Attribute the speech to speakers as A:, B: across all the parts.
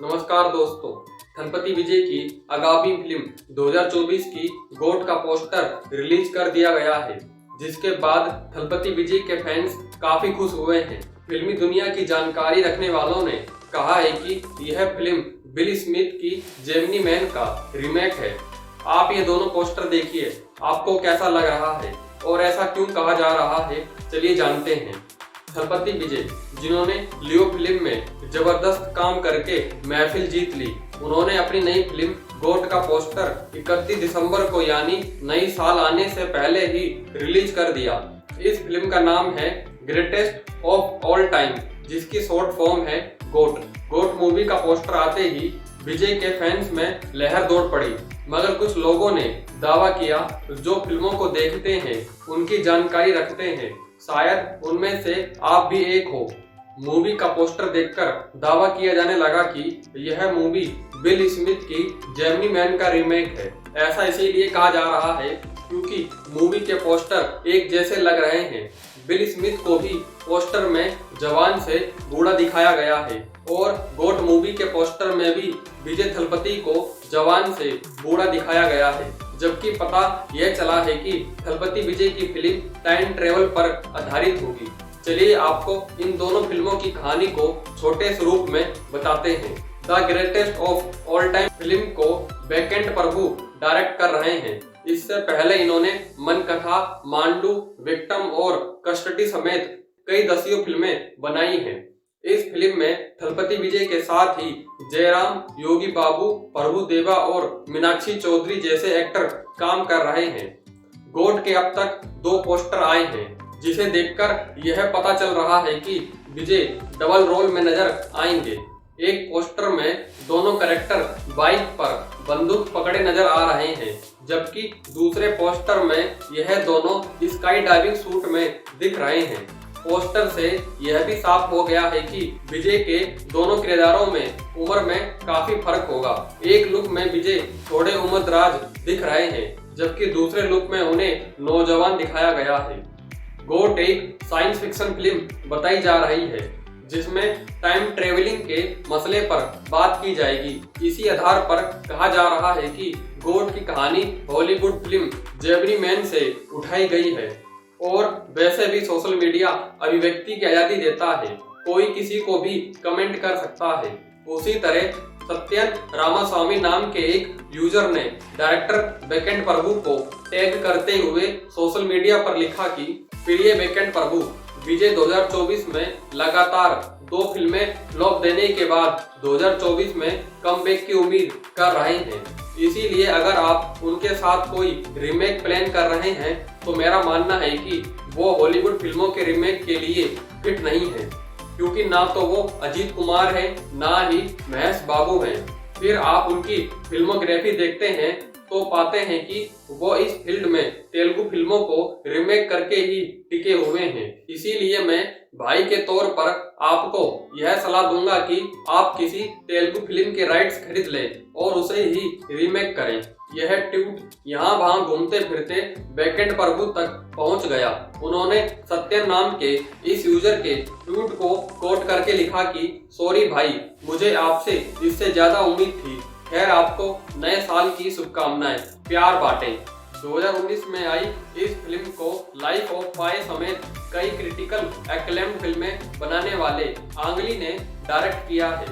A: नमस्कार दोस्तों। थलपति विजय की आगामी फिल्म 2024 की गोट का पोस्टर रिलीज कर दिया गया है, जिसके बाद थलपति विजय के फैंस काफी खुश हुए हैं। फिल्मी दुनिया की जानकारी रखने वालों ने कहा है कि यह फिल्म विल स्मिथ की जेमिनी मैन का रीमेक है। आप ये दोनों पोस्टर देखिए, आपको कैसा लग रहा है और ऐसा क्यों कहा जा रहा है, चलिए जानते हैं। थलपति विजय, जिन्होंने लियो फिल्म में जबरदस्त काम करके महफिल जीत ली, उन्होंने अपनी नई फिल्म गोट का पोस्टर 31 दिसंबर को यानी नई साल आने से पहले ही रिलीज कर दिया। इस फिल्म का नाम है ग्रेटेस्ट ऑफ ऑल टाइम, जिसकी शॉर्ट फॉर्म है गोट। गोट मूवी का पोस्टर आते ही विजय के फैंस में लहर दौड़ पड़ी, मगर कुछ लोगों ने दावा किया जो फिल्मों को देखते हैं, उनकी जानकारी रखते हैं, शायद उनमें से आप भी एक हो। मूवी का पोस्टर देखकर दावा किया जाने लगा कि यह मूवी विल स्मिथ की जेमिनी मैन का रीमेक है। ऐसा इसीलिए कहा जा रहा है क्योंकि मूवी के पोस्टर एक जैसे लग रहे हैं। विल स्मिथ को भी पोस्टर में जवान से बूढ़ा दिखाया गया है और गोट मूवी के पोस्टर में भी विजय थलपति को जवान से बूढ़ा दिखाया गया है, जबकि पता यह चला है कि थलपति विजय की फिल्म टाइम ट्रेवल पर आधारित होगी। चलिए आपको इन दोनों फिल्मों की कहानी को छोटे स्वरूप में बताते हैं। The greatest of all time film को वेकेंट प्रभु डायरेक्ट कर रहे हैं। इससे पहले इन्होंने मन कथा, मांडू, विक्टिम और कस्टडी समेत कई दसियों फिल्में बनाई हैं। इस फिल्म में थलपति विजय के साथ ही जयराम, योगी बाबू, प्रभु देवा और मीनाक्षी चौधरी जैसे एक्टर काम कर रहे हैं। गोट के अब तक 2 पोस्टर आए हैं, जिसे देखकर यह पता चल रहा है कि विजय डबल रोल में नजर आएंगे। एक पोस्टर में दोनों कैरेक्टर बाइक पर बंदूक पकड़े नजर आ रहे हैं, जबकि दूसरे पोस्टर में यह दोनों स्काई डाइविंग सूट में दिख रहे हैं। पोस्टर से यह भी साफ हो गया है कि विजय के दोनों किरदारों में उम्र में काफी फर्क होगा। एक लुक में विजय थोड़े उम्रदराज दिख रहे हैं, जबकि दूसरे लुक में उन्हें नौजवान दिखाया गया है। गोट एक साइंस फिक्शन फिल्म बताई जा रही है, जिसमें टाइम ट्रेवलिंग के मसले पर बात की जाएगी। इसी आधार पर कहा जा रहा है कि गोट की कहानी हॉलीवुड फिल्म जेमिनी मैन से उठाई गई है। और वैसे भी सोशल मीडिया अभिव्यक्ति की आजादी देता है, कोई किसी को भी कमेंट कर सकता है। उसी तरह सत्यन रामास्वामी नाम के एक यूजर ने डायरेक्टर वेकेंट प्रभु को टैग करते हुए सोशल मीडिया पर लिखा कि प्रिय वेकेंट प्रभु, विजय 2024 में लगातार 2 फिल्में फ्लॉप देने के बाद 2024 में कमबैक की उम्मीद कर रहे हैं। इसीलिए अगर आप उनके साथ कोई रीमेक प्लान कर रहे हैं तो मेरा मानना है कि वो हॉलीवुड फिल्मों के रीमेक के लिए फिट नहीं है, क्योंकि ना तो वो अजीत कुमार है, ना ही महेश बाबू हैं। फिर आप उनकी फिल्मोग्राफी देखते हैं तो पाते हैं कि वो इस फील्ड में तेलुगु फिल्मों को रीमेक करके ही टिके हुए हैं। इसीलिए मैं भाई के तौर पर आपको यह सलाह दूंगा कि आप किसी तेलुगु फिल्म के राइट्स खरीद लें और उसे ही रीमेक करें। यह ट्वीट यहाँ वहाँ घूमते फिरते वेकेंट प्रभु तक पहुँच गया। उन्होंने सत्यन नाम के इस यूजर के ट्वीट को कोट करके लिखा कि सॉरी भाई, मुझे आपसे इससे ज्यादा उम्मीद थी। खैर, आपको नए साल की शुभकामनाएं, प्यार बांटें। 2019 में आई इस फिल्म को लाइफ ऑफ पाई समेत कई क्रिटिकल एक्लेम्ड फिल्में बनाने वाले आंगली ने डायरेक्ट किया है।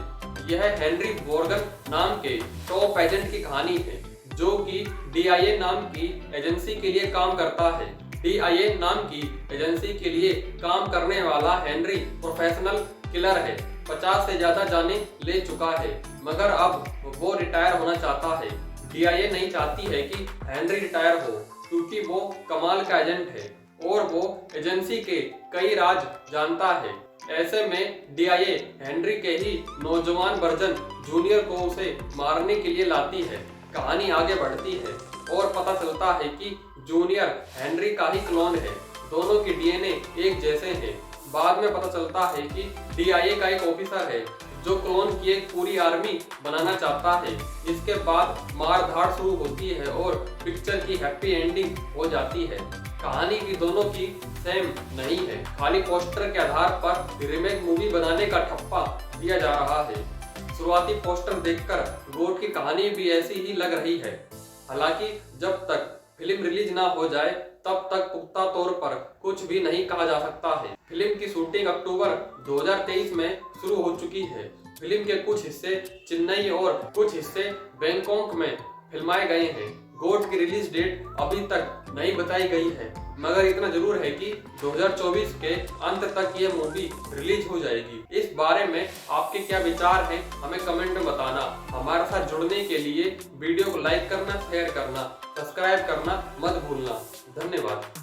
A: यह हेनरी बोर्गन नाम के टॉप एजेंट की कहानी है, जो कि DIA नाम की एजेंसी के लिए काम करता है। DIA नाम की एजेंसी के लिए काम करने वाला हेनरी प्रोफेशनल किलर है, 50 से ज्यादा जाने ले चुका है, मगर अब वो रिटायर होना चाहता है। DIA नहीं चाहती है कि हेनरी रिटायर हो, क्योंकि वो कमाल का एजेंट है और वो एजेंसी के कई राज जानता है। ऐसे में DIA हेनरी के ही नौजवान वर्जन जूनियर को उसे मारने के लिए लाती है। कहानी आगे बढ़ती है और पता चलता है कि जूनियर हेनरी का ही क्लोन है, दोनों के DNA एक जैसे हैं। बाद में पता चलता है कि DIA का एक ऑफिसर है जो क्लोन की एक पूरी आर्मी बनाना चाहता है। इसके बाद मार धाड़ शुरू होती है और पिक्चर की हैप्पी एंडिंग हो जाती है। कहानी भी दोनों की सेम नहीं है, खाली पोस्टर के आधार पर रीमेक मूवी बनाने का ठप्पा दिया जा रहा है। शुरुआती पोस्टर देखकर गोट की कहानी भी ऐसी ही लग रही है। हालांकि जब तक फिल्म रिलीज ना हो जाए तब तक पुख्ता तौर पर कुछ भी नहीं कहा जा सकता है। फिल्म की शूटिंग अक्टूबर 2023 में शुरू हो चुकी है। फिल्म के कुछ हिस्से चेन्नई और कुछ हिस्से बैंकॉक में फिल्माए गए हैं। गोट की रिलीज डेट अभी तक नहीं बताई गई है, मगर इतना जरूर है कि 2024 के अंत तक ये मूवी रिलीज हो जाएगी। इस बारे में आपके क्या विचार हैं हमें कमेंट में बताना। हमारे साथ जुड़ने के लिए वीडियो को लाइक करना, शेयर करना, सब्सक्राइब करना मत भूलना। धन्यवाद।